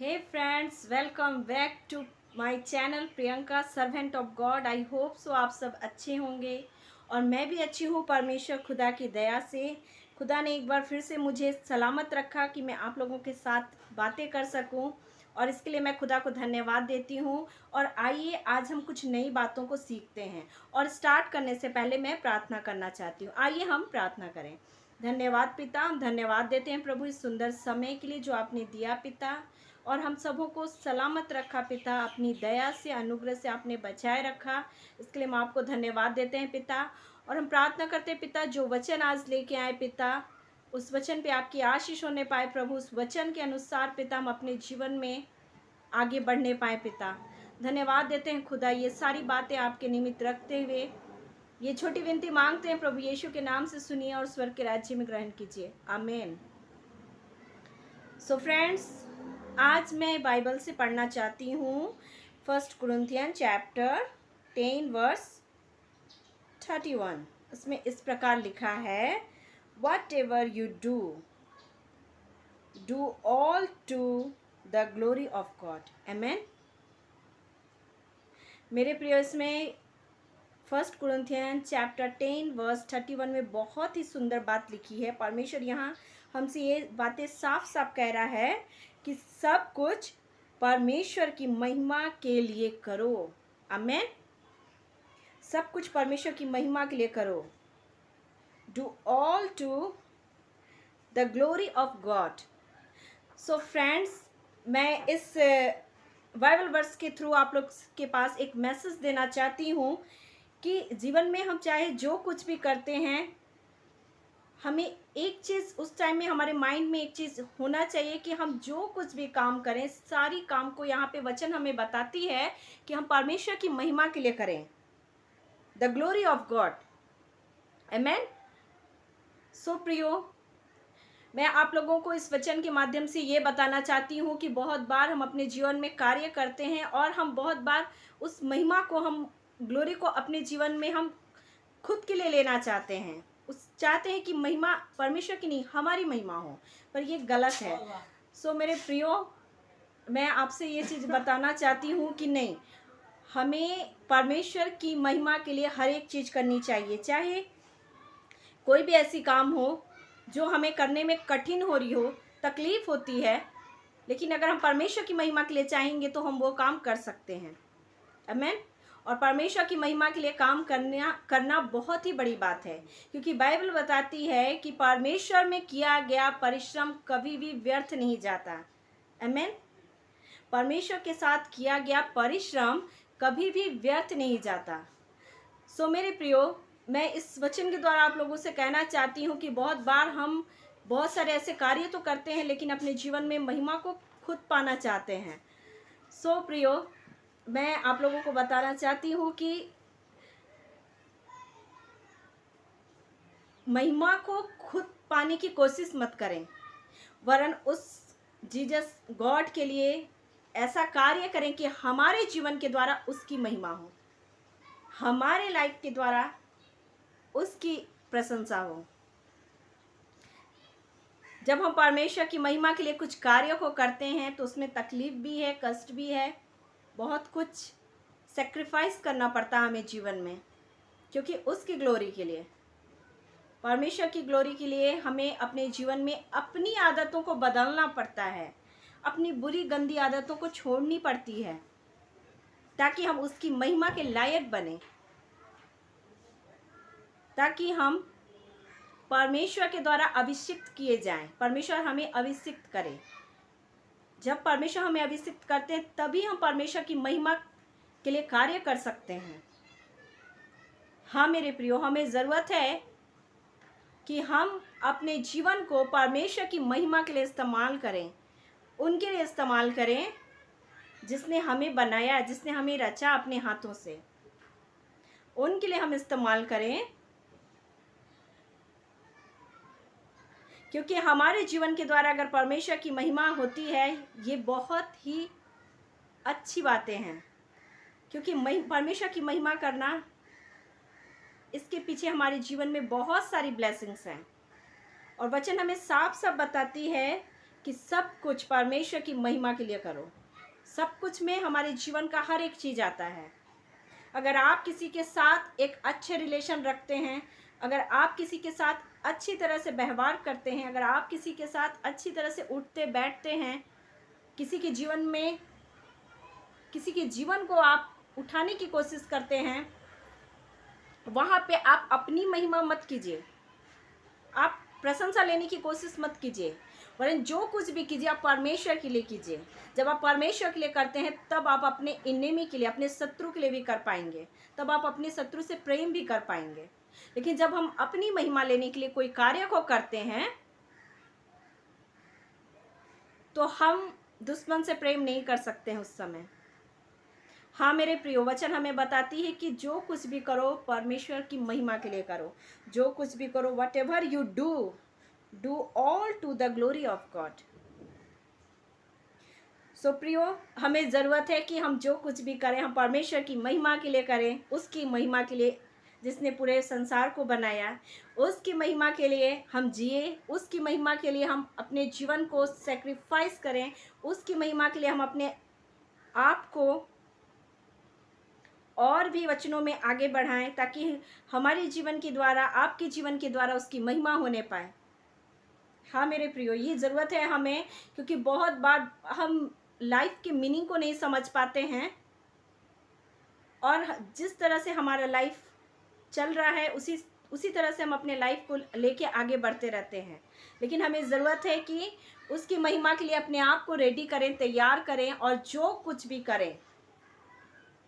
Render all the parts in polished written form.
Hey friends, welcome back to my channel Priyanka servant of God. I hope so आप सब अच्छे होंगे और मैं भी अच्छी हूँ परमेश्वर खुदा की दया से। खुदा ने एक बार फिर से मुझे सलामत रखा कि मैं आप लोगों के साथ बातें कर सकूं और इसके लिए मैं खुदा को धन्यवाद देती हूँ। और आइए आज हम कुछ नई बातों को सीखते हैं। और स्टार्ट करने से पहले मैं प्रार्थना करना चाहती हूँ। आइए हम प्रार्थना करें। धन्यवाद पिता, हम धन्यवाद देते हैं प्रभु इस सुंदर समय के लिए जो आपने दिया पिता, और हम सबों को सलामत रखा पिता। अपनी दया से, अनुग्रह से आपने बचाए रखा, इसके लिए हम आपको धन्यवाद देते हैं पिता। और हम प्रार्थना करते हैं पिता, जो वचन आज लेके आए पिता, उस वचन पे आपकी आशीष होने पाए प्रभु। उस वचन के अनुसार पिता हम अपने जीवन में आगे बढ़ने पाए पिता। धन्यवाद देते हैं खुदा, ये सारी बातें आपके निमित्त रखते हुए ये छोटी विनती मांगते हैं प्रभु यीशु के नाम से, सुनिए और स्वर्ग के राज्य में ग्रहण कीजिए, आमीन। सो फ्रेंड्स, आज मैं बाइबल से पढ़ना चाहती हूँ 1 कुरिन्थियन चैप्टर 10 वर्स 31। उसमें इस प्रकार लिखा है, whatever you do all to the glory of God, आमीन। मेरे प्रिय, इसमें 1 कुरिन्थियन चैप्टर 10 वर्स 31 में बहुत ही सुंदर बात लिखी है। परमेश्वर यहाँ हमसे ये बातें साफ साफ कह रहा है कि सब कुछ परमेश्वर की महिमा के लिए करो, आमीन। सब कुछ परमेश्वर की महिमा के लिए करो। Do all to the glory of God. So friends, मैं इस बाइबल वर्स के थ्रू आप लोग के पास एक मैसेज देना चाहती हूँ कि जीवन में हम चाहे जो कुछ भी करते हैं, हमें एक चीज़ उस टाइम में हमारे माइंड में एक चीज़ होना चाहिए कि हम जो कुछ भी काम करें, सारी काम को यहाँ पे वचन हमें बताती है कि हम परमेश्वर की महिमा के लिए करें, द ग्लोरी ऑफ गॉड, आमीन। सो प्रियो, मैं आप लोगों को इस वचन के माध्यम से ये बताना चाहती हूँ कि बहुत बार हम अपने जीवन में कार्य करते हैं और हम बहुत बार उस महिमा को, हम ग्लोरी को अपने जीवन में हम खुद के लिए लेना चाहते हैं। चाहते हैं कि महिमा परमेश्वर की नहीं, हमारी महिमा हो, पर ये गलत है। सो मेरे प्रियो, मैं आपसे ये चीज़ बताना चाहती हूँ कि नहीं, हमें परमेश्वर की महिमा के लिए हर एक चीज़ करनी चाहिए। चाहे कोई भी ऐसी काम हो जो हमें करने में कठिन हो रही हो, तकलीफ होती है, लेकिन अगर हम परमेश्वर की महिमा के लिए चाहेंगे तो हम वो काम कर सकते हैं, आमीन। और परमेश्वर की महिमा के लिए काम करना बहुत ही बड़ी बात है, क्योंकि बाइबल बताती है कि परमेश्वर में किया गया परिश्रम कभी भी व्यर्थ नहीं जाता, आमीन। परमेश्वर के साथ किया गया परिश्रम कभी भी व्यर्थ नहीं जाता। सो मेरे प्रियो, मैं इस वचन के द्वारा आप लोगों से कहना चाहती हूँ कि बहुत बार हम बहुत सारे ऐसे कार्य तो करते हैं, लेकिन अपने जीवन में महिमा को खुद पाना चाहते हैं। सो प्रियो, मैं आप लोगों को बताना चाहती हूँ कि महिमा को खुद पाने की कोशिश मत करें, वरन उस जीसस गॉड के लिए ऐसा कार्य करें कि हमारे जीवन के द्वारा उसकी महिमा हो, हमारे लाइफ के द्वारा उसकी प्रशंसा हो। जब हम परमेश्वर की महिमा के लिए कुछ कार्यों को करते हैं तो उसमें तकलीफ भी है, कष्ट भी है, बहुत कुछ सेक्रीफाइस करना पड़ता है हमें जीवन में, क्योंकि उसकी ग्लोरी के लिए, परमेश्वर की ग्लोरी के लिए हमें अपने जीवन में अपनी आदतों को बदलना पड़ता है, अपनी बुरी गंदी आदतों को छोड़नी पड़ती है, ताकि हम उसकी महिमा के लायक बने, ताकि हम परमेश्वर के द्वारा अभिषिक्त किए जाएं, परमेश्वर हमें अभिषिक्त करे। जब परमेश्वर हमें अभिषिक्त करते हैं तभी हम परमेश्वर की महिमा के लिए कार्य कर सकते हैं। हाँ मेरे प्रियो, हमें ज़रूरत है कि हम अपने जीवन को परमेश्वर की महिमा के लिए इस्तेमाल करें, उनके लिए इस्तेमाल करें जिसने हमें बनाया, जिसने हमें रचा अपने हाथों से, उनके लिए हम इस्तेमाल करें, क्योंकि हमारे जीवन के द्वारा अगर परमेश्वर की महिमा होती है, ये बहुत ही अच्छी बातें हैं, क्योंकि परमेश्वर की महिमा करना, इसके पीछे हमारे जीवन में बहुत सारी ब्लेसिंग्स हैं। और वचन हमें साफ साफ बताती है कि सब कुछ परमेश्वर की महिमा के लिए करो। सब कुछ में हमारे जीवन का हर एक चीज़ आता है। अगर आप किसी के साथ एक अच्छे रिलेशन रखते हैं, अगर आप किसी के साथ अच्छी तरह से व्यवहार करते हैं, अगर आप किसी के साथ अच्छी तरह से उठते बैठते हैं, किसी के जीवन में, किसी के जीवन को आप उठाने की कोशिश करते हैं, वहाँ पे आप अपनी महिमा मत कीजिए, आप प्रशंसा लेने की कोशिश मत कीजिए, वरन जो कुछ भी कीजिए आप परमेश्वर के लिए कीजिए। जब आप परमेश्वर के लिए करते हैं तब आप अपने इनेमी के लिए, अपने शत्रु के लिए भी कर पाएंगे, तब आप अपने शत्रु से प्रेम भी कर पाएंगे। लेकिन जब हम अपनी महिमा लेने के लिए कोई कार्य को करते हैं तो हम दुश्मन से प्रेम नहीं कर सकते हैं उस समय। हाँ मेरे प्रियो, वचन हमें बताती है कि जो कुछ भी करो परमेश्वर की महिमा के लिए करो। जो कुछ भी करो, whatever you do all to the glory of God. So प्रियो, हमें ज़रूरत है कि हम जो कुछ भी करें हम परमेश्वर की महिमा के लिए करें, उसकी महिमा के लिए जिसने पूरे संसार को बनाया, उसकी महिमा के लिए हम जिए, उसकी महिमा के लिए हम अपने जीवन को सेक्रीफाइस करें, उसकी महिमा के लिए हम अपने आप को और भी वचनों में आगे बढ़ाएं, ताकि हमारे जीवन के द्वारा, आपके जीवन के द्वारा उसकी महिमा होने पाए। हाँ मेरे प्रियो, ये ज़रूरत है हमें, क्योंकि बहुत बार हम लाइफ के मीनिंग को नहीं समझ पाते हैं और जिस तरह से हमारा लाइफ चल रहा है उसी तरह से हम अपने लाइफ को लेके आगे बढ़ते रहते हैं। लेकिन हमें ज़रूरत है कि उसकी महिमा के लिए अपने आप को रेडी करें, तैयार करें, और जो कुछ भी करें,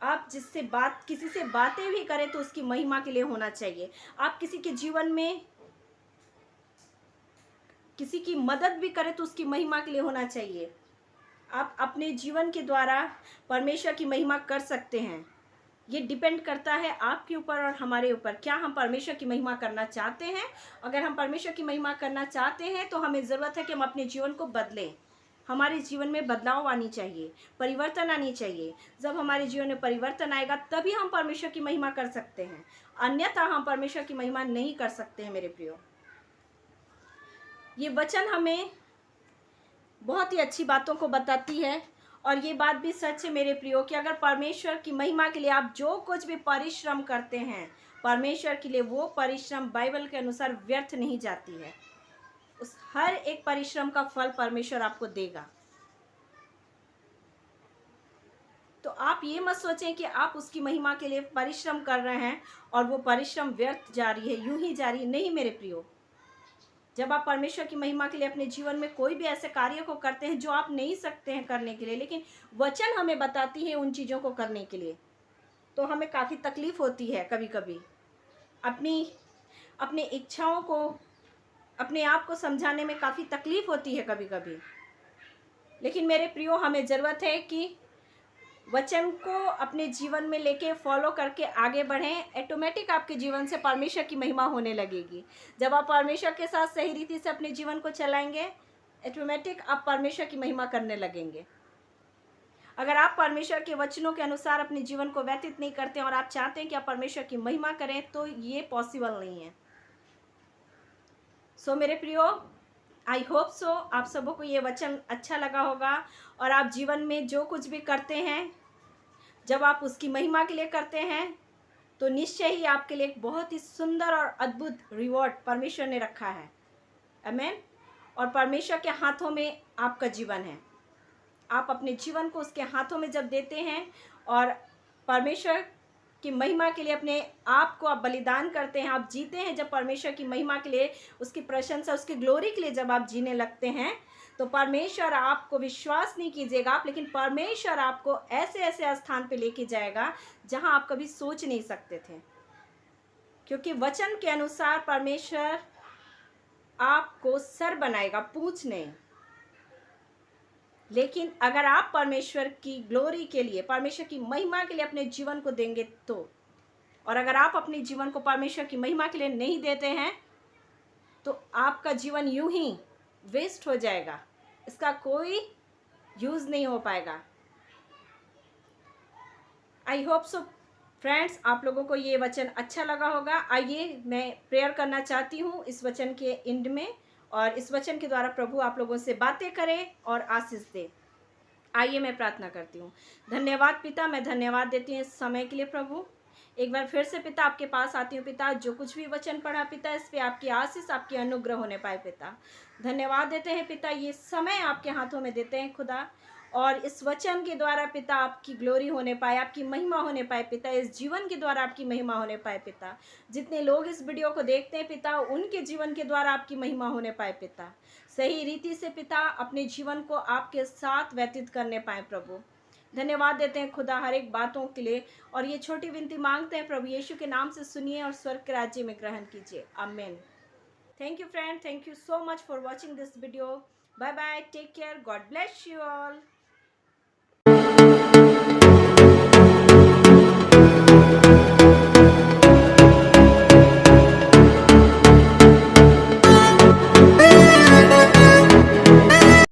आप किसी से बातें भी करें तो उसकी महिमा के लिए होना चाहिए। आप किसी के जीवन में किसी की मदद भी करें तो उसकी महिमा के लिए होना चाहिए। आप अपने जीवन के द्वारा परमेश्वर की महिमा कर सकते हैं। ये डिपेंड करता है आपके ऊपर और हमारे ऊपर, क्या हम परमेश्वर की महिमा करना चाहते हैं। अगर हम परमेश्वर की महिमा करना चाहते हैं तो हमें ज़रूरत है कि हम अपने जीवन को बदलें। हमारे जीवन में बदलाव आनी चाहिए, परिवर्तन आनी चाहिए। जब हमारे जीवन में परिवर्तन आएगा तभी हम परमेश्वर की महिमा कर सकते हैं, अन्यथा हम परमेश्वर की महिमा नहीं कर सकते हैं मेरे प्रियो। ये वचन हमें बहुत ही अच्छी बातों को बताती है, और ये बात भी सच है मेरे प्रियो कि अगर परमेश्वर की महिमा के लिए आप जो कुछ भी परिश्रम करते हैं परमेश्वर के लिए, वो परिश्रम बाइबल के अनुसार व्यर्थ नहीं जाती है। उस हर एक परिश्रम का फल परमेश्वर आपको देगा। तो आप ये मत सोचें कि आप उसकी महिमा के लिए परिश्रम कर रहे हैं और वो परिश्रम व्यर्थ जारी है, यूं ही जारी नहीं मेरे प्रियो। जब आप परमेश्वर की महिमा के लिए अपने जीवन में कोई भी ऐसे कार्य को करते हैं जो आप नहीं सकते हैं करने के लिए, लेकिन वचन हमें बताती है उन चीज़ों को करने के लिए, तो हमें काफ़ी तकलीफ होती है कभी कभी अपनी इच्छाओं को, अपने आप को समझाने में काफ़ी तकलीफ होती है कभी कभी। लेकिन मेरे प्रियो, हमें ज़रूरत है कि वचन को अपने जीवन में लेके फॉलो करके आगे बढ़ें। ऑटोमेटिक आपके जीवन से परमेश्वर की महिमा होने लगेगी। जब आप परमेश्वर के साथ सही रीति से अपने जीवन को चलाएंगे, ऑटोमेटिक आप परमेश्वर की महिमा करने लगेंगे। अगर आप परमेश्वर के वचनों के अनुसार अपने जीवन को व्यतीत नहीं करते और आप चाहते हैं कि आप परमेश्वर की महिमा करें, तो ये पॉसिबल नहीं है। सो मेरे प्रियो, आई होप सो आप सबों को ये वचन अच्छा लगा होगा, और आप जीवन में जो कुछ भी करते हैं, जब आप उसकी महिमा के लिए करते हैं, तो निश्चय ही आपके लिए एक बहुत ही सुंदर और अद्भुत रिवॉर्ड परमेश्वर ने रखा है। आमीन। और परमेश्वर के हाथों में आपका जीवन है। आप अपने जीवन को उसके हाथों में जब देते हैं और परमेश्वर की महिमा के लिए अपने आप को आप बलिदान करते हैं, आप जीते हैं जब परमेश्वर की महिमा के लिए, उसकी प्रशंसा, उसकी ग्लोरी के लिए जब आप जीने लगते हैं, तो परमेश्वर आपको, विश्वास नहीं कीजिएगा आप, लेकिन परमेश्वर आपको ऐसे ऐसे स्थान पे लेके जाएगा जहां आप कभी सोच नहीं सकते थे। क्योंकि वचन के अनुसार परमेश्वर आपको सर बनाएगा, पूंछ नहीं। लेकिन अगर आप परमेश्वर की ग्लोरी के लिए, परमेश्वर की महिमा के लिए अपने जीवन को देंगे तो, और अगर आप अपने जीवन को परमेश्वर की महिमा के लिए नहीं देते हैं, तो आपका जीवन यूं ही वेस्ट हो जाएगा, इसका कोई यूज़ नहीं हो पाएगा। आई होप सो फ्रेंड्स, आप लोगों को ये वचन अच्छा लगा होगा। आइए मैं प्रेयर करना चाहती हूँ इस वचन के एंड में, और इस वचन के द्वारा प्रभु आप लोगों से बातें करे और आशीष दे। आइए मैं प्रार्थना करती हूँ। धन्यवाद पिता, मैं धन्यवाद देती हूँ इस समय के लिए प्रभु। एक बार फिर से पिता आपके पास आती हूँ पिता, जो कुछ भी वचन पढ़ा पिता, इस पे आपकी आशीष, आपकी अनुग्रह होने पाए पिता। धन्यवाद देते हैं पिता, ये समय आपके हाथों में देते हैं खुदा, और इस वचन के द्वारा पिता आपकी ग्लोरी होने पाए, आपकी महिमा होने पाए पिता, इस जीवन के द्वारा आपकी महिमा होने पाए पिता। जितने लोग इस वीडियो को देखते हैं पिता, उनके जीवन के द्वारा आपकी महिमा होने पाए पिता। सही रीति से पिता अपने जीवन को आपके साथ व्यतीत करने पाए प्रभु। धन्यवाद देते हैं खुदा हर एक बातों के लिए, और ये छोटी विनती मांगते हैं प्रभु यीशु के नाम से सुनिए और स्वर्ग के राज्य में ग्रहण कीजिए। आमीन। Thank you friend, thank you so much for watching this video. Bye bye, take care, God bless you all.